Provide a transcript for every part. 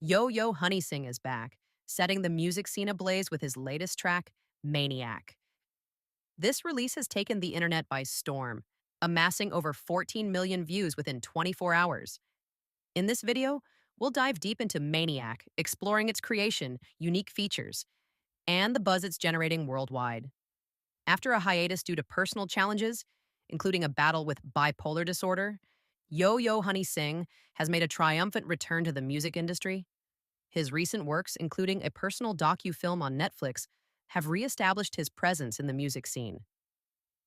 Yo Honey Singh is back, setting the music scene ablaze with his latest track, Maniac. This release has taken the internet by storm, amassing over 14 million views within 24 hours. In this video, we'll dive deep into Maniac, exploring its creation, unique features, and the buzz it's generating worldwide. After a hiatus due to personal challenges, including a battle with bipolar disorder, Yo Honey Singh has made a triumphant return to the music industry. His recent works, including a personal docu-film on Netflix, have re-established his presence in the music scene.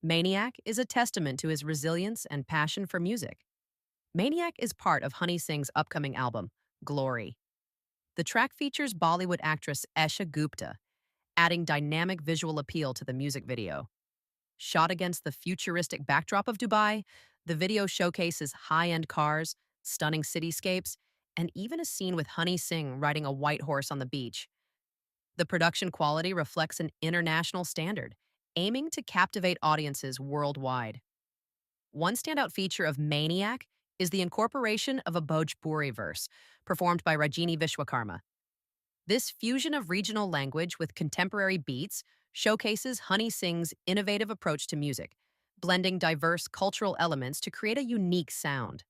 Maniac is a testament to his resilience and passion for music. Maniac is part of Honey Singh's upcoming album, Glory. The track features Bollywood actress Esha Gupta, adding dynamic visual appeal to the music video. Shot against the futuristic backdrop of Dubai, the video showcases high-end cars, stunning cityscapes, and even a scene with Honey Singh riding a white horse on the beach. The production quality reflects an international standard, aiming to captivate audiences worldwide. One standout feature of Maniac is the incorporation of a Bhojpuri verse, performed by Rajini Vishwakarma. This fusion of regional language with contemporary beats showcases Honey Singh's innovative approach to music, blending diverse cultural elements to create a unique sound.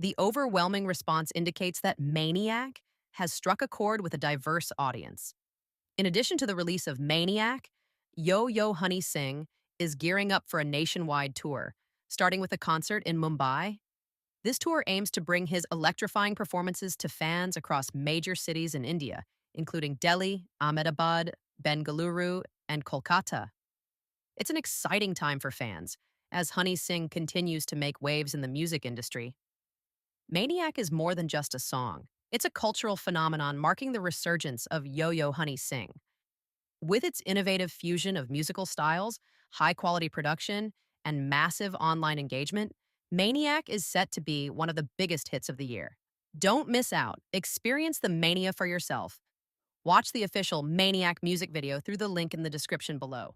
The overwhelming response indicates that Maniac has struck a chord with a diverse audience. In addition to the release of Maniac, Yo Honey Singh is gearing up for a nationwide tour, starting with a concert in Mumbai. This tour aims to bring his electrifying performances to fans across major cities in India, including Delhi, Ahmedabad, Bengaluru, and Kolkata. It's an exciting time for fans, as Honey Singh continues to make waves in the music industry. Maniac is more than just a song. It's a cultural phenomenon marking the resurgence of Yo Honey Singh. With its innovative fusion of musical styles, high-quality production, and massive online engagement, Maniac is set to be one of the biggest hits of the year. Don't miss out. Experience the mania for yourself. Watch the official Maniac music video through the link in the description below.